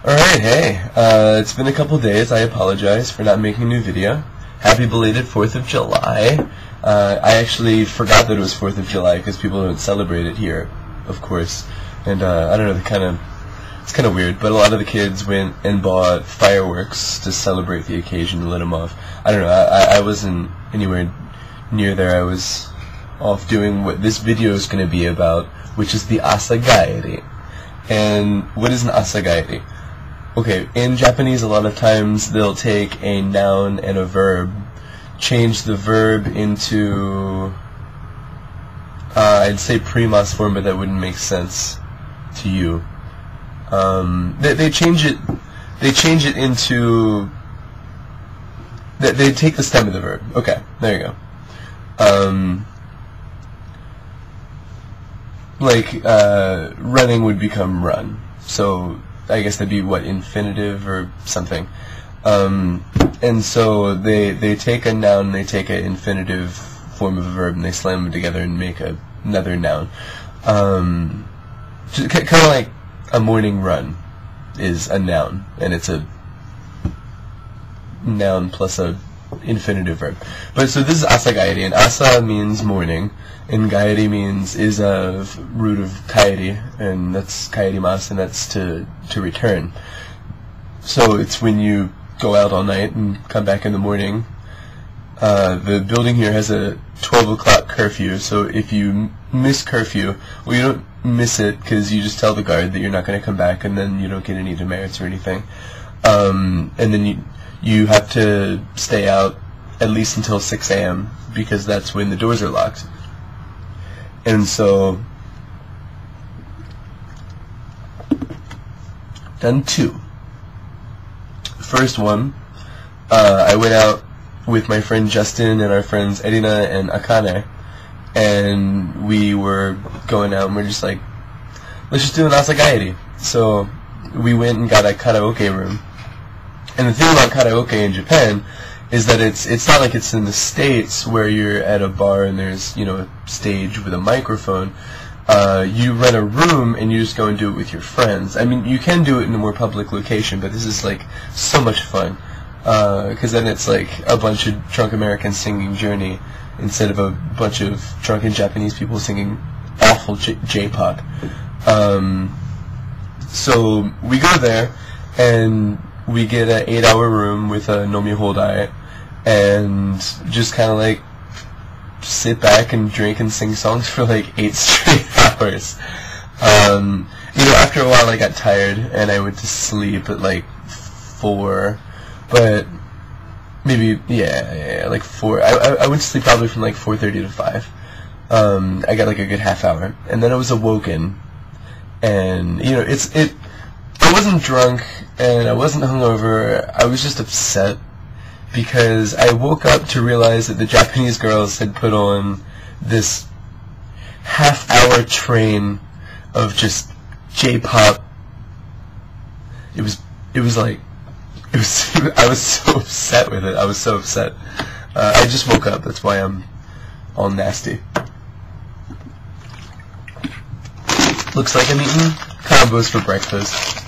Alright, hey, it's been a couple days. I apologize for not making a new video. Happy belated 4th of July. I actually forgot that it was 4th of July because people don't celebrate it here, of course. And, I don't know, it's kind of weird, but a lot of the kids went and bought fireworks to celebrate the occasion and lit them off. I don't know, I wasn't anywhere near there. I was off doing what this video is going to be about, which is the Asagaeri. And what is an Asagaeri? Okay, in Japanese a lot of times they'll take a noun and a verb, change the verb into, I'd say primas form, but that wouldn't make sense to you. They change it into, they take the stem of the verb. Okay, there you go. Running would become run. So I guess that'd be what, infinitive or something. And so they take a noun, they take an infinitive form of a verb, and they slam them together and make another noun. Kind of like a morning run is a noun, and it's a noun plus a infinitive verb. But so this is Asagaeri, and asa means morning, and gaeri is a root of kaeri, and that's kaerimasu, and that's to return. So it's when you go out all night and come back in the morning. The building here has a 12 o'clock curfew, so if you miss curfew, well, you don't miss it because you just tell the guard that you're not going to come back, and then you don't get any demerits or anything. And then you have to stay out at least until 6 a.m. because that's when the doors are locked. And so, done two. First one, I went out with my friend Justin and our friends Erina and Akane, and we were going out and we're just like, let's just do an Asagaeri. So we went and got a karaoke room. And the thing about karaoke in Japan is that it's not like it's in the States where you're at a bar and there's, a stage with a microphone. You rent a room and you just go and do it with your friends. I mean, you can do it in a more public location, but this is like so much fun. Because then it's like a bunch of drunk Americans singing Journey instead of a bunch of drunken Japanese people singing awful J-pop. So we go there and we get an 8-hour room with a nomihodai and just kind of like sit back and drink and sing songs for like 8 straight hours. After a while I got tired and I went to sleep at like 4, but maybe, like 4. I went to sleep probably from like 4:30 to 5. I got like a good half hour, and then I was awoken, and I wasn't drunk and I wasn't hungover. I was just upset because I woke up to realize that the Japanese girls had put on this half-hour train of just J-pop. I was so upset with it. I was so upset. I just woke up. That's why I'm all nasty. Looks like I'm eating combos for breakfast.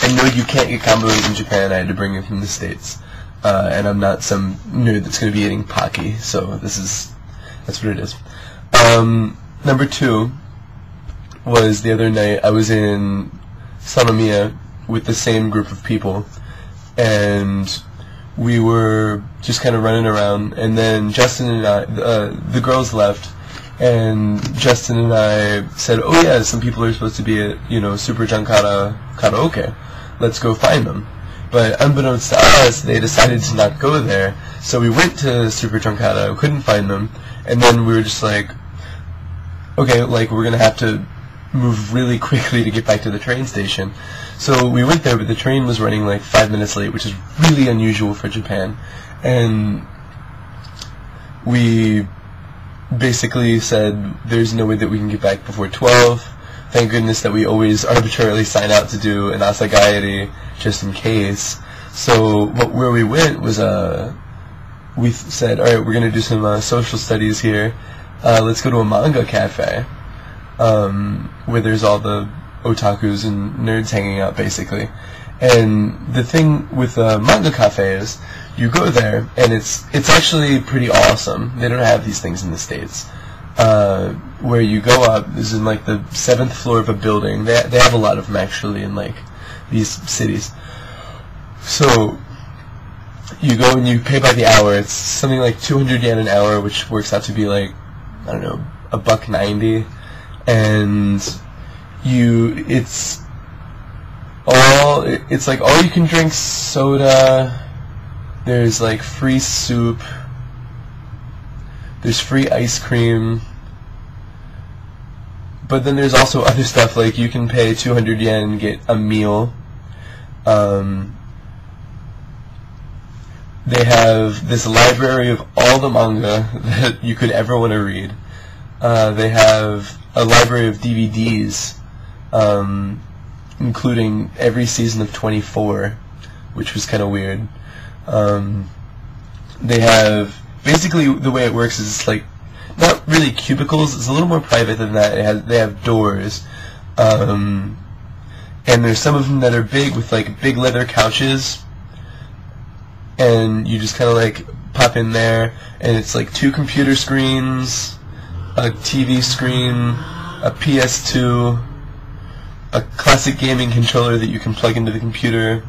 And no, you can't get combos in Japan. I had to bring it from the States. And I'm not some nerd that's going to be eating Pocky, so that's what it is. Number 2 was the other night. I was in Sanomiya with the same group of people, and we were just kind of running around, and then Justin and I, the girls left, and Justin and I said, oh yeah, some people are supposed to be at, Super Jankara karaoke. Let's go find them. But unbeknownst to us, they decided to not go there, so we went to Super Jankara, couldn't find them, and then we were just like, okay, like, we're gonna have to move really quickly to get back to the train station. So we went there, but the train was running like 5 minutes late, which is really unusual for Japan. And we basically said, there's no way that we can get back before 12. Thank goodness that we always arbitrarily sign out to do an Asagaeri just in case. So where we went was, we said, alright, we're going to do some social studies here. Let's go to a manga cafe. Where there's all the otakus and nerds hanging out, basically. And the thing with the manga cafe is, you go there, and it's actually pretty awesome. They don't have these things in the States. Where you go up, this is in like the 7th floor of a building. They have a lot of them actually in like these cities. So you go and you pay by the hour. It's something like 200 yen an hour, which works out to be like, I don't know, $1.90. And it's like all you can drink soda. There's like free soup. There's free ice cream. But then there's also other stuff, like you can pay 200 yen and get a meal. They have this library of all the manga that you could ever want to read. They have a library of DVDs, including every season of 24, which was kind of weird. They have, basically the way it works is it's like, not really cubicles, it's a little more private than that. They have doors, and there's some of them that are big with like big leather couches, and you just kind of like pop in there, and it's like 2 computer screens, a TV screen, a PS2, a classic gaming controller that you can plug into the computer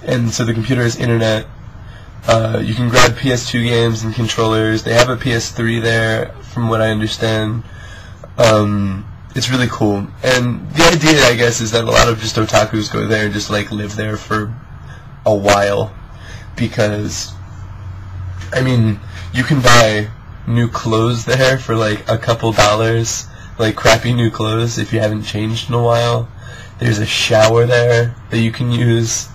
and so the computer has internet. You can grab PS2 games and controllers. They have a PS3 there, from what I understand. It's really cool. And the idea, I guess, is that a lot of just otakus go there and just like live there for a while. Because, I mean, you can buy new clothes there for like a couple dollars. Like crappy new clothes if you haven't changed in a while. There's a shower there that you can use.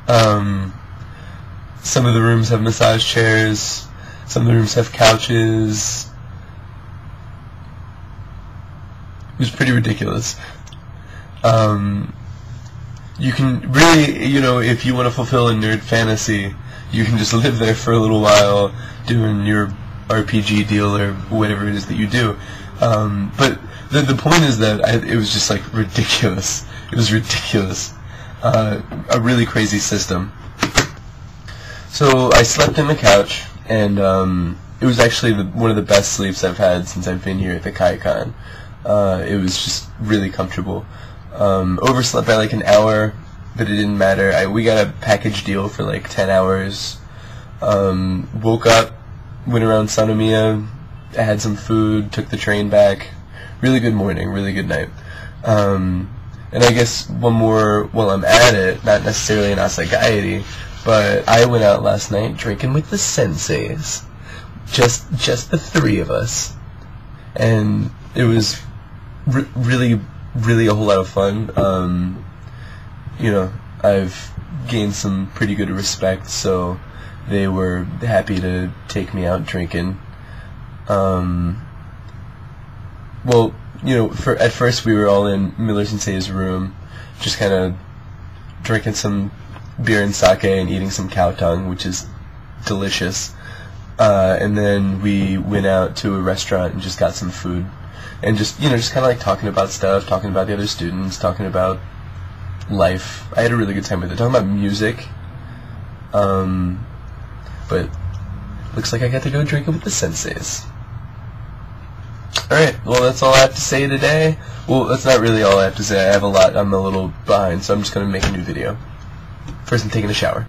Some of the rooms have massage chairs. Some of the rooms have couches. It was pretty ridiculous. You can really, if you want to fulfill a nerd fantasy, you can just live there for a little while doing your RPG deal or whatever it is that you do. But the point is that it was just like ridiculous. It was ridiculous. A really crazy system. So I slept in the couch, and it was actually one of the best sleeps I've had since I've been here at the Kaikan. It was just really comfortable. Overslept by like an hour, but it didn't matter. We got a package deal for like 10 hours. Woke up, went around Sanomiya, had some food, took the train back. Really good morning, really good night. And I guess one more while I'm at it, not necessarily an Asagaeri, but I went out last night drinking with the senseis. Just the 3 of us. And it was really, really a whole lot of fun. I've gained some pretty good respect, so they were happy to take me out drinking. At first we were all in Miller Sensei's room, just kind of drinking some beer and sake and eating some cow tongue, which is delicious. And then we went out to a restaurant and just got some food, and just kind of like talking about stuff, talking about the other students, talking about life. I had a really good time with it, talking about music. But looks like I got to go drinking with the senseis. Alright, well that's all I have to say today. Well, that's not really all I have to say. I have a lot. I'm a little behind, so I'm just going to make a new video. First I'm taking a shower.